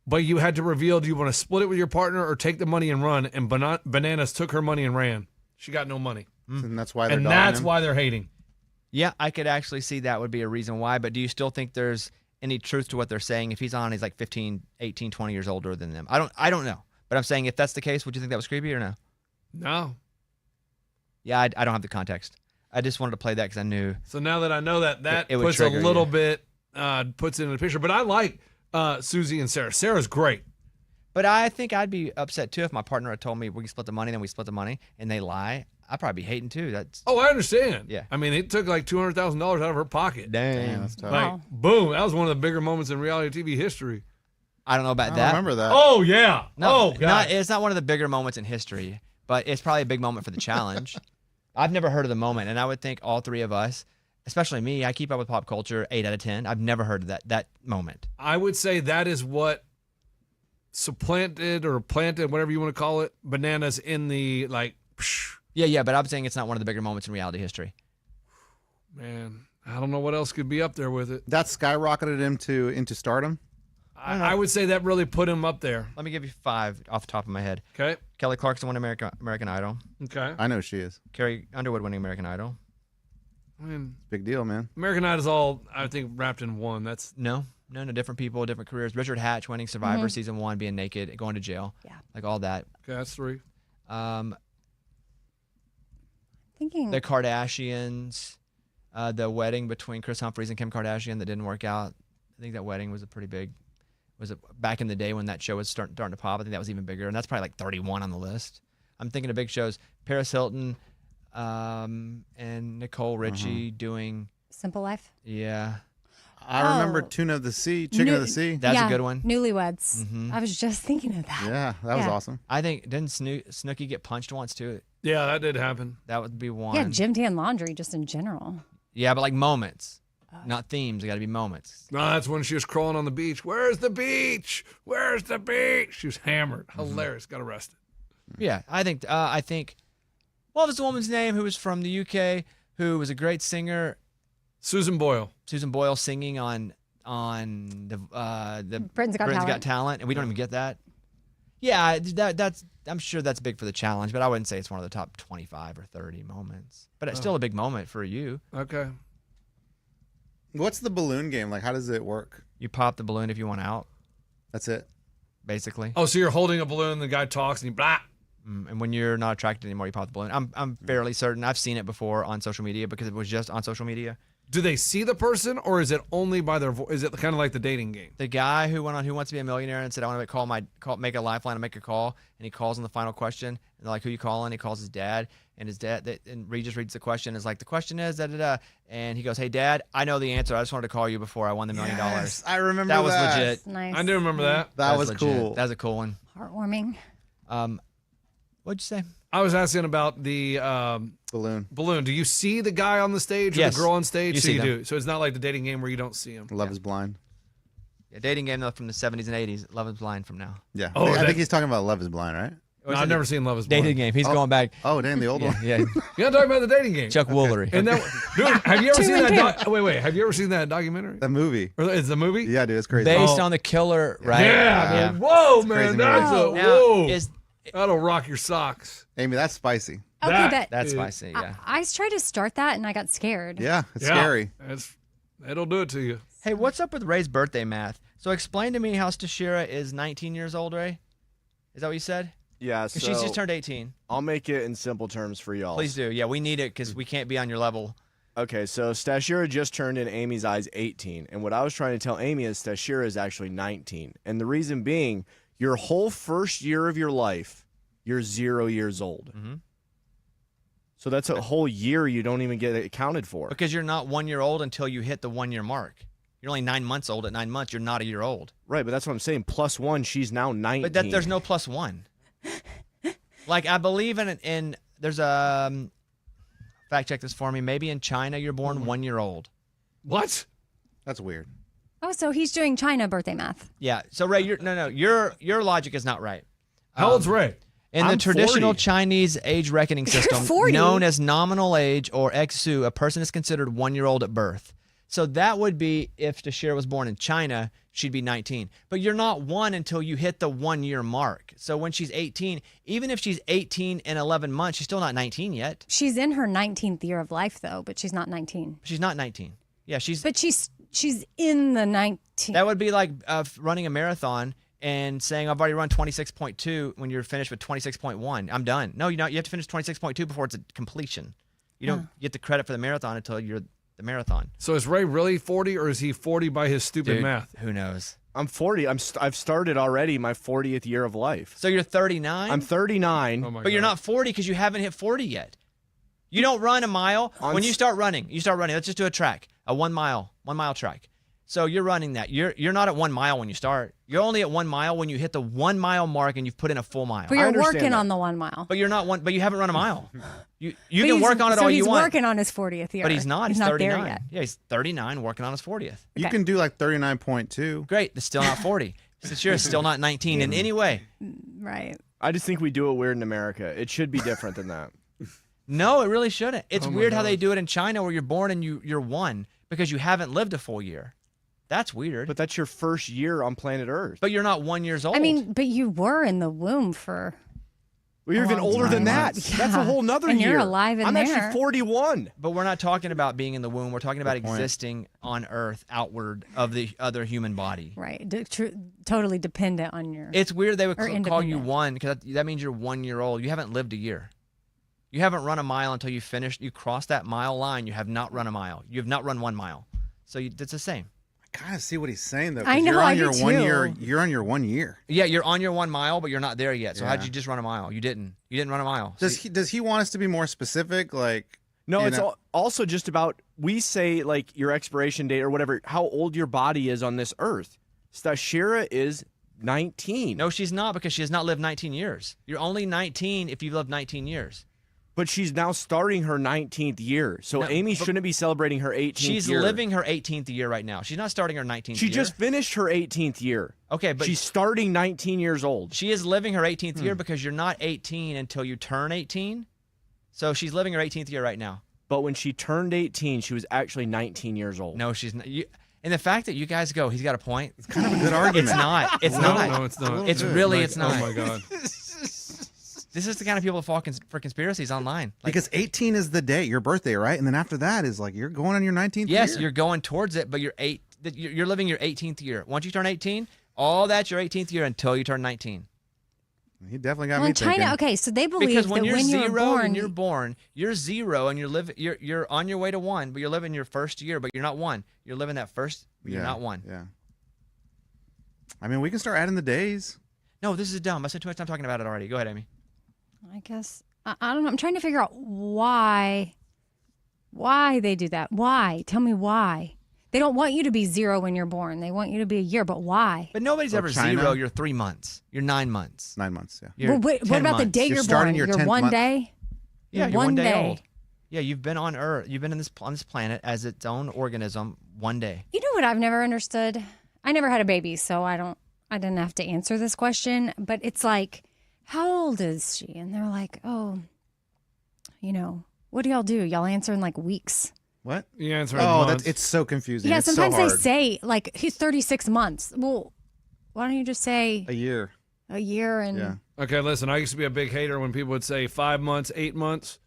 Speaker 7: But you had to reveal, do you want to split it with your partner or take the money and run? And Bananas took her money and ran. She got no money.
Speaker 4: And that's why they're
Speaker 7: And
Speaker 4: dogging
Speaker 7: that's
Speaker 4: him?
Speaker 7: why they're hating.
Speaker 2: Yeah, I could actually see that would be a reason why. But do you still think there's any truth to what they're saying? If he's on, he's like 15, 18, 20 years older than them. I don't know. But I'm saying if that's the case, would you think that was creepy or no?
Speaker 7: No.
Speaker 2: Yeah, I don't have the context. I just wanted to play that because I knew.
Speaker 7: So now that I know that,
Speaker 2: It would
Speaker 7: puts a
Speaker 2: trigger
Speaker 7: little
Speaker 2: you.
Speaker 7: bit, puts it in the picture. But I like Susie and Sarah. Sarah's great.
Speaker 2: But I think I'd be upset too if my partner had told me we can split the money, then we split the money, and they lie. I'd probably be hating too. That's
Speaker 7: Oh, I understand.
Speaker 2: Yeah.
Speaker 7: I mean, it took like $200,000 out of her pocket.
Speaker 2: Damn.
Speaker 4: That's tough.
Speaker 7: Like, boom. That was one of the bigger moments in reality TV history.
Speaker 2: I don't know about
Speaker 4: I
Speaker 2: that.
Speaker 4: remember that.
Speaker 7: Oh, yeah.
Speaker 2: No,
Speaker 7: oh, God.
Speaker 2: it's not one of the bigger moments in history, but it's probably a big moment for the challenge. I've never heard of the moment, and I would think all three of us, especially me, I keep up with pop culture 8 out of 10. I've never heard of that moment.
Speaker 7: I would say that is what supplanted or planted, whatever you want to call it, Bananas in the, like, psh,
Speaker 2: Yeah, but I'm saying it's not one of the bigger moments in reality history.
Speaker 7: man, I don't know what else could be up there with it.
Speaker 4: That skyrocketed him into stardom.
Speaker 7: I would say that really put him up there.
Speaker 2: Let me give you 5 off the top of my head.
Speaker 7: Okay.
Speaker 2: Kelly Clarkson won American Idol.
Speaker 7: Okay.
Speaker 4: I know she is.
Speaker 2: Carrie Underwood winning American Idol.
Speaker 7: I mean,
Speaker 4: Big deal, man.
Speaker 7: American Idol's all, I think, wrapped in one. That's
Speaker 2: No. No, different people, different careers. Richard Hatch winning Survivor
Speaker 6: Mhm.
Speaker 2: season 1, being naked, going to jail.
Speaker 6: Yeah.
Speaker 2: Like all that.
Speaker 7: Okay, that's 3.
Speaker 6: Thinking
Speaker 2: The Kardashians, the wedding between Chris Humphries and Kim Kardashian that didn't work out. I think that wedding was a pretty big. Back in the day when that show was starting to pop? I think that was even bigger, and that's probably like 31 on the list. I'm thinking of big shows: Paris Hilton, and Nicole Richie doing
Speaker 6: Simple Life.
Speaker 2: Yeah.
Speaker 4: I remember
Speaker 6: Oh.
Speaker 4: Tuna of the Sea, Chicken of the Sea.
Speaker 2: That's a good one.
Speaker 6: Newlyweds.
Speaker 2: Mhm.
Speaker 6: I was just thinking of that.
Speaker 4: Yeah, that was
Speaker 6: Yeah.
Speaker 4: awesome.
Speaker 2: I think didn't Snooki get punched once too?
Speaker 7: Yeah, that did happen.
Speaker 2: That would be one.
Speaker 6: Yeah, Jim Tan Laundry, just in general.
Speaker 2: Yeah, but like moments, not themes. They got to be moments.
Speaker 7: No, that's when she was crawling on the beach. Where's the beach? Where's the beach? She was hammered.
Speaker 2: Mm-hmm.
Speaker 7: Hilarious. Got arrested.
Speaker 2: Yeah, I think. What was the woman's name who was from the UK who was a great singer?
Speaker 7: Susan Boyle.
Speaker 2: Susan Boyle singing on the
Speaker 6: Britain's Got
Speaker 2: Talent, and we don't even get that. Yeah, that's. I'm sure that's big for the challenge, but I wouldn't say it's one of the top 25 or 30 moments. But it's still a big moment for you.
Speaker 7: Okay.
Speaker 4: What's the balloon game like? How does it work?
Speaker 2: You pop the balloon if you want out.
Speaker 4: That's it.
Speaker 2: Basically.
Speaker 7: Oh, so you're holding a balloon, the guy talks, and he blah.
Speaker 2: And when you're not attracted anymore, you pop the balloon. I'm fairly certain. I've seen it before on social media because it was just on social media.
Speaker 7: Do they see the person, or is it only by their voice? Is it kind of like the dating game?
Speaker 2: The guy who went on Who Wants to Be a Millionaire and said, I want to make a lifeline and make a call. And he calls on the final question. And they're like, who you calling? He calls his dad. And his dad, and Reed just reads the question. Is like, the question is, da-da-da. And he goes, hey, Dad, I know the answer. I just wanted to call you before I won the $1 million.
Speaker 4: Yes, I remember
Speaker 2: that. Was
Speaker 4: that.
Speaker 2: legit.
Speaker 6: Nice.
Speaker 7: I do remember that.
Speaker 4: That was
Speaker 2: legit.
Speaker 4: cool.
Speaker 2: That was a cool one.
Speaker 6: Heartwarming.
Speaker 2: What'd you say?
Speaker 7: I was asking about the
Speaker 4: balloon.
Speaker 7: Do you see the guy on the stage or
Speaker 2: Yes.
Speaker 7: the girl on stage?
Speaker 2: You
Speaker 7: So
Speaker 2: see
Speaker 7: you
Speaker 2: them.
Speaker 7: do. So it's not like the dating game where you don't see him.
Speaker 4: Love is Blind.
Speaker 2: Yeah, dating game though from the 70s and 80s. Love is Blind from now.
Speaker 4: Yeah.
Speaker 7: Oh,
Speaker 4: I
Speaker 7: that-
Speaker 4: think he's talking about Love is Blind, right?
Speaker 7: No, I've never seen Love is Blind.
Speaker 2: Dating game. He's
Speaker 4: Oh.
Speaker 2: going back.
Speaker 4: Oh, dang, the old
Speaker 2: Yeah,
Speaker 4: one.
Speaker 2: yeah.
Speaker 7: You're not talking about the dating game.
Speaker 2: Chuck Woolery.
Speaker 7: And that, dude, have you ever
Speaker 6: Two
Speaker 7: seen
Speaker 6: and
Speaker 7: that?
Speaker 6: two.
Speaker 7: Wait. Have you ever seen that documentary?
Speaker 4: The movie.
Speaker 7: Or is the movie?
Speaker 4: Yeah, dude, it's crazy.
Speaker 2: Based
Speaker 7: Oh.
Speaker 2: on the killer, right?
Speaker 7: Yeah, man. Whoa,
Speaker 4: It's
Speaker 7: man.
Speaker 4: crazy
Speaker 7: That's a
Speaker 6: movie.
Speaker 7: whoa.
Speaker 2: Is
Speaker 7: That'll rock your socks.
Speaker 4: Amy, that's spicy.
Speaker 6: Okay, but
Speaker 2: that's
Speaker 7: is-
Speaker 2: spicy? Yeah.
Speaker 6: I tried to start that and I got scared.
Speaker 4: Yeah, it's scary.
Speaker 7: It'll do it to you.
Speaker 2: Hey, what's up with Ray's birthday math? So explain to me how Stashira is 19 years old, Ray. Is that what you said?
Speaker 12: Yeah,
Speaker 2: 'Cause
Speaker 12: so
Speaker 2: she's just turned 18.
Speaker 12: I'll make it in simple terms for y'all.
Speaker 2: Please do. Yeah, we need it because we can't be on your level.
Speaker 12: Okay, so Stashira just turned in Amy's eyes 18. And what I was trying to tell Amy is Stashira is actually 19. And the reason being, your whole first year of your life, you're 0 years old.
Speaker 2: Mm-hmm.
Speaker 12: So that's a whole year you don't even get accounted for.
Speaker 2: Because you're not 1 year old until you hit the 1 year mark. You're only 9 months old. At 9 months, you're not a year old.
Speaker 12: Right, but that's what I'm saying. Plus one, she's now 19.
Speaker 2: But there's no plus one. Like I believe in there's a fact check this for me. Maybe in China you're born 1 year old.
Speaker 7: What?
Speaker 4: That's weird.
Speaker 6: Oh, so he's doing China birthday math.
Speaker 2: Yeah. So Ray, your logic is not right.
Speaker 7: How old's Ray?
Speaker 2: In the
Speaker 12: I'm
Speaker 2: traditional
Speaker 12: 40.
Speaker 2: Chinese age reckoning system,
Speaker 6: 40?
Speaker 2: known as nominal age or exu, a person is considered 1 year old at birth. So that would be if Stashira was born in China, she'd be 19. But you're not one until you hit the 1 year mark. So when she's 18, even if she's 18 and 11 months, she's still not 19 yet.
Speaker 6: She's in her 19th year of life though, but she's not 19.
Speaker 2: She's not 19. Yeah,
Speaker 6: But she's in the 19.
Speaker 2: that would be like running a marathon and saying I've already run 26.2 when you're finished with 26.1. I'm done. No, you have to finish 26.2 before it's a completion. You don't get the credit for the marathon until you're the marathon.
Speaker 7: So is Ray really 40, or is he 40 by his stupid
Speaker 2: Dude,
Speaker 7: math?
Speaker 2: Who knows?
Speaker 12: I'm 40. I've started already my 40th year of life.
Speaker 2: So you're 39?
Speaker 12: I'm 39.
Speaker 7: Oh my
Speaker 2: But you're
Speaker 7: God.
Speaker 2: not 40 because you haven't hit 40 yet. You don't run a mile. When you start running, let's just do a track, a 1 mile track. So you're running that. You're not at 1 mile when you start. You're only at 1 mile when you hit the 1 mile mark and you've put in a full mile.
Speaker 6: But you're
Speaker 12: understand
Speaker 6: working
Speaker 12: that.
Speaker 6: on the 1 mile.
Speaker 2: But you're not one. But you haven't run a mile. You
Speaker 6: But
Speaker 2: can work on it all you
Speaker 6: he's
Speaker 2: want.
Speaker 6: working on his 40th year.
Speaker 2: But he's not. He's
Speaker 6: not
Speaker 2: 39.
Speaker 6: there yet.
Speaker 2: Yeah, he's 39, working on his 40th.
Speaker 4: You
Speaker 6: Okay.
Speaker 4: can do like 39.2.
Speaker 2: Great. It's still not 40. It's still not 19 in any way.
Speaker 6: Right.
Speaker 12: I just think we do it weird in America. It should be different than that.
Speaker 2: No, it really shouldn't. It's
Speaker 7: Oh my
Speaker 2: weird how they
Speaker 7: God.
Speaker 2: do it in China where you're born and you're one because you haven't lived a full year. That's weird.
Speaker 12: But that's your first year on planet Earth.
Speaker 2: But you're not 1 year old.
Speaker 6: I mean, but you were in the womb for
Speaker 12: Well, you're even older than that. That's a whole nother
Speaker 6: And
Speaker 12: year.
Speaker 6: you're alive in
Speaker 12: I'm
Speaker 6: there.
Speaker 12: actually 41.
Speaker 2: But we're not talking about being in the womb. We're talking about
Speaker 4: Good point.
Speaker 2: existing on Earth outward of the other human body.
Speaker 6: Right. Totally dependent on your.
Speaker 2: It's weird they would
Speaker 6: Or
Speaker 2: call you
Speaker 6: independent.
Speaker 2: one because that means you're 1 year old. You haven't lived a year. You haven't run a mile until you cross that mile line. You have not run a mile. You have not run 1 mile. So it's the same.
Speaker 4: I kind of see what he's saying though. 'cause
Speaker 6: I know,
Speaker 4: You're on
Speaker 6: I
Speaker 4: your
Speaker 6: do
Speaker 4: 1
Speaker 6: too.
Speaker 4: year. You're on your 1 year.
Speaker 2: Yeah, you're on your 1 mile, but you're not there yet. So how'd
Speaker 4: Yeah.
Speaker 2: you just run a mile? You didn't. You didn't run a mile. So
Speaker 4: Does he want us to be more specific? Like
Speaker 12: No,
Speaker 4: you
Speaker 12: it's
Speaker 4: know-
Speaker 12: also just about, we say like your expiration date or whatever, how old your body is on this earth. Stashira is 19.
Speaker 2: No, she's not because she has not lived 19 years. You're only 19 if you've lived 19 years.
Speaker 12: But she's now starting her 19th year. So
Speaker 2: No,
Speaker 12: Amy
Speaker 2: but-
Speaker 12: shouldn't be celebrating her 18th
Speaker 2: She's
Speaker 12: year.
Speaker 2: living her 18th year right now. She's not starting her 19th
Speaker 12: She
Speaker 2: year.
Speaker 12: just finished her 18th year.
Speaker 2: Okay, but
Speaker 12: she's starting 19 years old.
Speaker 2: She is living her 18th year because you're not 18 until you turn 18. So she's living her 18th year right now.
Speaker 12: But when she turned 18, she was actually 19 years old.
Speaker 2: No, she's not. And the fact that you guys go, he's got a point. It's
Speaker 4: kind of a good argument.
Speaker 2: It's not. It's
Speaker 7: No,
Speaker 2: not.
Speaker 7: no, it's not.
Speaker 2: It's
Speaker 4: Good.
Speaker 2: really,
Speaker 7: Like,
Speaker 2: it's not.
Speaker 7: Oh my god.
Speaker 2: This is the kind of people that fall for conspiracies online. Like,
Speaker 4: because 18 is the day, your birthday, right? And then after that is like you're going on your 19th
Speaker 2: yes,
Speaker 4: year.
Speaker 2: you're going towards it, but you're living your 18th year. Once you turn 18, all that's your 18th year until you turn 19.
Speaker 4: He definitely got
Speaker 6: Well,
Speaker 4: me
Speaker 6: in China,
Speaker 4: thinking.
Speaker 6: okay, so they believe
Speaker 2: Because
Speaker 6: that
Speaker 2: when you're
Speaker 6: when you're
Speaker 2: zero
Speaker 6: born,
Speaker 2: and you're born, you're zero and you're on your way to one, but you're living your first year, but you're not one. You're living that first, but you're not one.
Speaker 4: Yeah. I mean, we can start adding the days.
Speaker 2: No, this is dumb. I spent too much time talking about it already. Go ahead, Amy.
Speaker 6: I guess I don't know. I'm trying to figure out why they do that. Why? Tell me why. They don't want you to be zero when you're born. They want you to be a year, but why?
Speaker 2: But nobody's
Speaker 4: Oh,
Speaker 2: ever
Speaker 4: China?
Speaker 2: zero. You're 3 months. You're 9 months.
Speaker 4: 9 months, yeah.
Speaker 2: You're
Speaker 6: Well, wait,
Speaker 2: 10
Speaker 6: what about the
Speaker 2: months.
Speaker 6: day
Speaker 4: You're
Speaker 6: you're
Speaker 4: starting
Speaker 6: born?
Speaker 4: your
Speaker 6: You're
Speaker 4: 10th
Speaker 6: one
Speaker 4: month.
Speaker 6: day.
Speaker 2: Yeah, you're
Speaker 6: one
Speaker 2: 1 day
Speaker 6: day.
Speaker 2: old. Yeah, you've been on Earth. You've been on this planet as its own organism 1 day.
Speaker 6: You know what I've never understood? I never had a baby, so I didn't have to answer this question, but it's like, how old is she? And they're like, oh, what do y'all do? Y'all answer in like weeks.
Speaker 4: What?
Speaker 7: You answer in
Speaker 4: Oh,
Speaker 7: months.
Speaker 4: it's so confusing.
Speaker 6: Yeah,
Speaker 4: it's
Speaker 6: sometimes
Speaker 4: so
Speaker 6: they
Speaker 4: hard.
Speaker 6: say like he's 36 months. Well, why don't you just say
Speaker 4: A year.
Speaker 6: a year and
Speaker 4: Yeah.
Speaker 7: Okay, listen, I used to be a big hater when people would say 5 months, 8 months,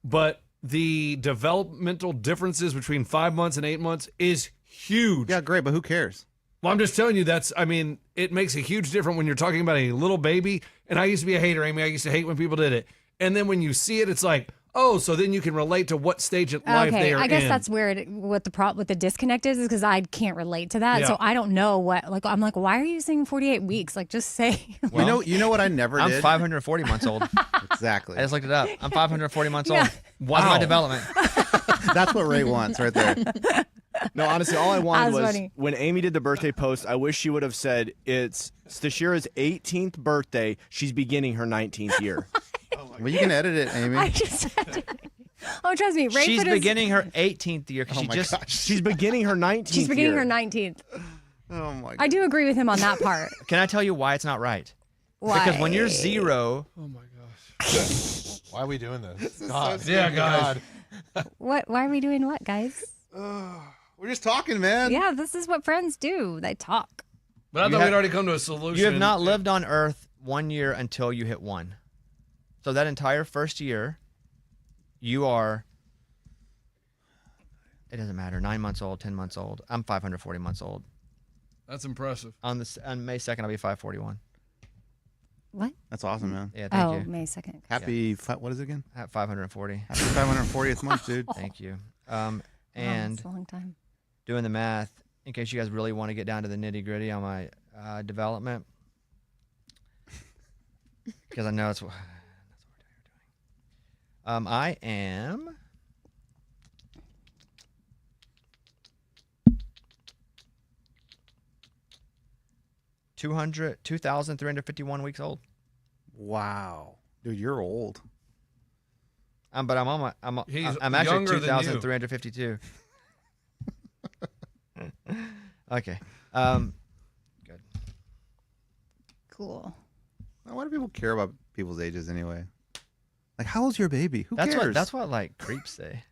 Speaker 7: but the developmental differences between 5 months and 8 months is huge.
Speaker 4: Yeah, great, but who cares?
Speaker 7: Well, I'm just telling you it makes a huge difference when you're talking about a little baby. And I used to be a hater, Amy. I used to hate when people did it. And then when you see it, it's like, oh, so then you can relate to what stage of life they are
Speaker 6: I guess
Speaker 7: in.
Speaker 6: that's where what the disconnect is because I can't relate to that.
Speaker 7: Yeah.
Speaker 6: So I don't know what I'm like. Why are you saying 48 weeks? Like just say.
Speaker 4: You know what I never
Speaker 2: I'm
Speaker 4: did?
Speaker 2: 540 months old.
Speaker 4: Exactly.
Speaker 2: I just looked it up. I'm 540 months
Speaker 6: Yeah.
Speaker 2: old. Wow. That's my development.
Speaker 4: That's what Ray wants right there.
Speaker 12: No, honestly, all I wanted
Speaker 6: That's
Speaker 12: was
Speaker 6: funny.
Speaker 12: when Amy did the birthday post, I wish she would have said it's Stashira's 18th birthday. She's beginning her 19th year.
Speaker 4: Well, you can edit it, Amy.
Speaker 6: I just had to. Oh, trust me. Ray
Speaker 2: She's
Speaker 6: put his-
Speaker 2: beginning her 18th year because
Speaker 4: Oh
Speaker 2: she
Speaker 4: my
Speaker 2: just.
Speaker 4: gosh.
Speaker 12: She's beginning her 19th
Speaker 6: She's beginning
Speaker 12: year.
Speaker 6: her 19th.
Speaker 4: Oh my god.
Speaker 6: I do agree with him on that part.
Speaker 2: Can I tell you why it's not right?
Speaker 6: Why?
Speaker 2: Because when you're zero,
Speaker 7: Oh my gosh.
Speaker 16: Why are we doing this?
Speaker 4: is
Speaker 16: God.
Speaker 4: so
Speaker 7: Yeah, guys.
Speaker 6: What? Why are we doing what, guys?
Speaker 4: We're just talking, man.
Speaker 6: Yeah, this is what friends do. They talk.
Speaker 7: But I
Speaker 2: You
Speaker 7: thought
Speaker 2: have-
Speaker 7: we'd already come to a solution.
Speaker 2: you have not lived on Earth 1 year until you hit one. So that entire first year, you are. It doesn't matter. 9 months old, 10 months old. I'm 540 months old.
Speaker 7: That's impressive.
Speaker 2: On May 2nd, I'll be 541.
Speaker 6: What?
Speaker 4: That's awesome, man.
Speaker 2: Yeah, thank
Speaker 6: Oh,
Speaker 2: you.
Speaker 6: May 2nd.
Speaker 4: Happy, what is it again?
Speaker 2: At 540.
Speaker 4: Happy 540th month, dude.
Speaker 2: Thank you.
Speaker 6: Wow,
Speaker 2: And
Speaker 6: that's a long time.
Speaker 2: doing the math, in case you guys really want to get down to the nitty gritty on my development, because I know that's what we're doing. I am. Two 2,351 weeks old.
Speaker 4: Wow. Dude, you're old.
Speaker 2: But I'm on my. I'm
Speaker 7: He's
Speaker 2: actually
Speaker 7: younger than you.
Speaker 2: 2,352. Okay. Good.
Speaker 6: Cool.
Speaker 4: Now, why do people care about people's ages anyway? Like, how old's your baby? Who
Speaker 2: That's
Speaker 4: cares?
Speaker 2: what like creeps say.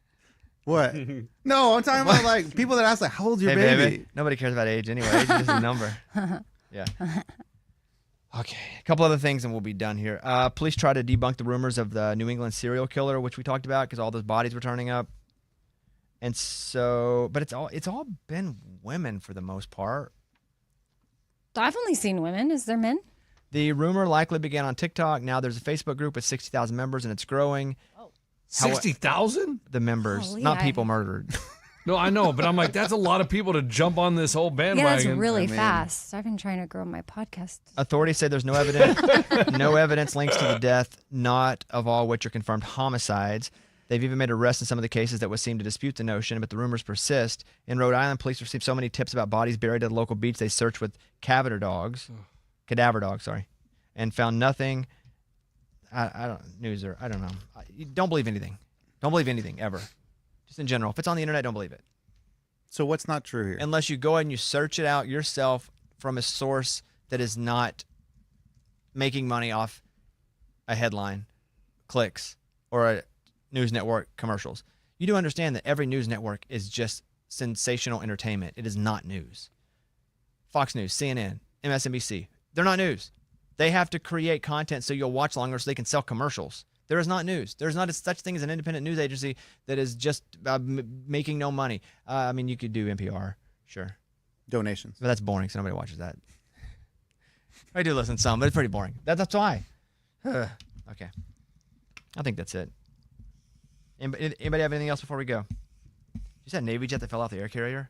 Speaker 4: What? No, I'm talking about like people that ask like, how old's your
Speaker 2: Hey,
Speaker 4: baby?
Speaker 2: baby. Nobody cares about age anyway. Age is just a number. Yeah. Okay, a couple other things and we'll be done here. Police try to debunk the rumors of the New England serial killer, which we talked about because all those bodies were turning up. And so, but it's all been women for the most part.
Speaker 6: I've only seen women. Is there men?
Speaker 2: The rumor likely began on TikTok. Now there's a Facebook group with 60,000 members and it's growing.
Speaker 7: 60,000?
Speaker 2: The members,
Speaker 6: Holy
Speaker 2: not
Speaker 6: I-
Speaker 2: people murdered.
Speaker 7: No, I know, but I'm like, that's a lot of people to jump on this whole bandwagon.
Speaker 6: Yeah, that's really fast. I've been trying to grow my podcast.
Speaker 2: Authorities say there's no evidence, no evidence links to the death, not of all which are confirmed homicides. They've even made arrests in some of the cases that would seem to dispute the notion, but the rumors persist. In Rhode Island, police received so many tips about bodies buried at a local beach, they searched with cadaver dogs, and found nothing. I don't know. Don't believe anything. Don't believe anything ever. Just in general. If it's on the internet, don't believe it.
Speaker 4: So what's not true here?
Speaker 2: Unless you go ahead and you search it out yourself from a source that is not making money off a headline, clicks, or a news network commercials. You do understand that every news network is just sensational entertainment. It is not news. Fox News, CNN, MSNBC, they're not news. They have to create content so you'll watch longer so they can sell commercials. There is not news. There's not such thing as an independent news agency that is just making no money. I mean, you could do NPR, sure.
Speaker 4: Donations.
Speaker 2: But that's boring, so nobody watches that. I do listen to some, but it's pretty boring. That's why. Okay. I think that's it. Anybody have anything else before we go? You said Navy jet that fell off the air carrier?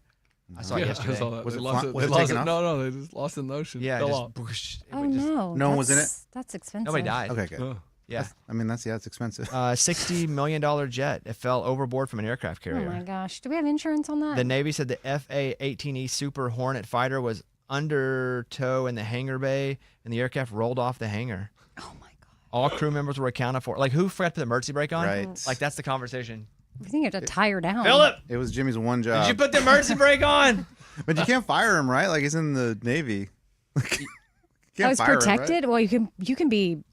Speaker 2: I saw it yesterday.
Speaker 7: I saw that.
Speaker 4: Was
Speaker 7: They
Speaker 4: it
Speaker 7: lost
Speaker 4: fly-
Speaker 7: it-
Speaker 4: was
Speaker 7: they
Speaker 4: it
Speaker 7: lost
Speaker 4: taken
Speaker 7: it-
Speaker 4: off?
Speaker 7: No, they just lost it in the ocean.
Speaker 2: Yeah,
Speaker 7: Fell
Speaker 2: just
Speaker 7: off.
Speaker 2: whoosh.
Speaker 6: Oh, no.
Speaker 4: No one was in
Speaker 6: That's- That's expensive.
Speaker 2: Nobody died.
Speaker 4: Okay, good.
Speaker 7: Oh.
Speaker 2: Yeah.
Speaker 4: It's expensive.
Speaker 2: $60 million jet. It fell overboard from an aircraft
Speaker 6: Oh,
Speaker 2: carrier.
Speaker 6: my gosh. Do we have insurance on that?
Speaker 2: The Navy said the FA-18E Super Hornet fighter was under tow in the hangar bay, and the aircraft rolled off the hangar.
Speaker 6: Oh, my God.
Speaker 2: All crew members were accounted for. Like, who forgot to put the emergency brake on?
Speaker 4: Right.
Speaker 2: Like, that's the conversation.
Speaker 6: I think you have to tire down.
Speaker 2: Philip!
Speaker 4: It was Jimmy's one job.
Speaker 2: Did you put the emergency brake on?
Speaker 4: But you can't fire him, right? Like he's in the Navy.
Speaker 6: Oh,
Speaker 4: Can't
Speaker 6: it's
Speaker 4: fire him, right?
Speaker 6: protected? Well, he can be,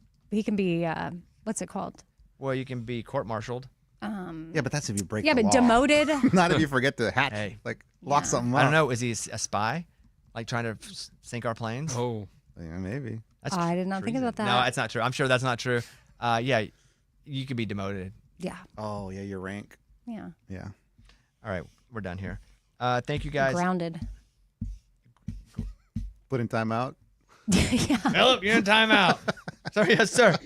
Speaker 6: what's it called?
Speaker 2: Well, you can be court-martialed.
Speaker 4: Yeah, but that's if you break
Speaker 6: Yeah,
Speaker 4: the
Speaker 6: but
Speaker 4: law.
Speaker 6: demoted.
Speaker 4: Not if you forget to hatch, lock something up.
Speaker 2: I don't know. Is he a spy? Like trying to sink our planes?
Speaker 7: Oh.
Speaker 4: Yeah, maybe.
Speaker 2: That's
Speaker 6: I did not think about that.
Speaker 2: No, it's not true. I'm sure that's not true. Yeah, you could be demoted.
Speaker 6: Yeah.
Speaker 4: Oh, yeah, your rank.
Speaker 6: Yeah.
Speaker 4: Yeah.
Speaker 2: All right, we're done here. Thank you guys.
Speaker 6: Grounded.
Speaker 4: Put in timeout.
Speaker 6: Yeah.
Speaker 2: Philip, you're in timeout. Sir, yes, sir.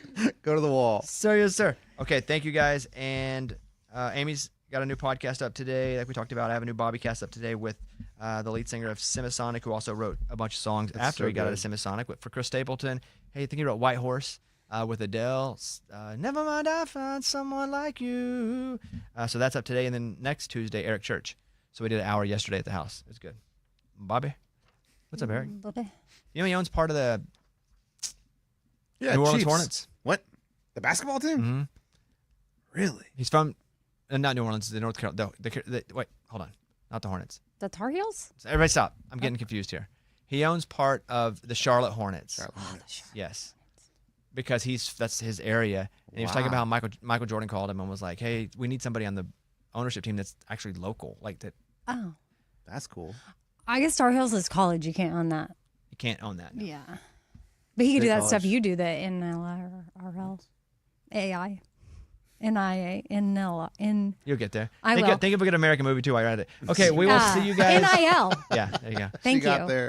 Speaker 4: Go to the wall.
Speaker 2: Sir, yes, sir. Okay, thank you guys. And Amy's got a new podcast up today, like we talked about. I have a new Bobby cast up today with the lead singer of Semisonic, who also wrote a bunch of songs after
Speaker 4: so
Speaker 2: he got out
Speaker 4: good.
Speaker 2: of Semisonic for Chris Stapleton. Hey, I think he wrote White Horse with Adele. Never mind, I found someone like you. So that's up today. And then next Tuesday, Eric Church. So we did an hour yesterday at the house. It was good. Bobby? What's up, Eric?
Speaker 6: Bobby.
Speaker 2: You know he owns part of the
Speaker 4: Yeah,
Speaker 2: New Orleans
Speaker 4: Chiefs.
Speaker 2: Hornets.
Speaker 4: What? The basketball team?
Speaker 2: Mm-hmm.
Speaker 4: Really?
Speaker 2: He's from, not New Orleans, the North Carolina. Wait, hold on. Not the Hornets.
Speaker 6: The Tar Heels?
Speaker 2: So everybody stop. I'm getting confused here. He owns part of the Charlotte Hornets. Yes. Because that's his area. And he was talking about how Michael Jordan called him and was like, hey, we need somebody on the ownership team that's actually local. Like that.
Speaker 6: Oh.
Speaker 4: That's cool.
Speaker 6: I guess Tar Heels is college. You can't own that.
Speaker 2: You can't own that. No.
Speaker 6: Yeah. But he can do
Speaker 4: State
Speaker 6: that stuff
Speaker 4: college.
Speaker 6: you do, the NLRL, AI, NIA, NL,
Speaker 2: You'll get there.
Speaker 6: I
Speaker 2: think
Speaker 6: will.
Speaker 2: Think of a good American movie too while you're at it. Okay, we will see you guys.
Speaker 6: NIL.
Speaker 2: Yeah, there you go.
Speaker 6: Thank
Speaker 4: She got
Speaker 6: you.
Speaker 4: there.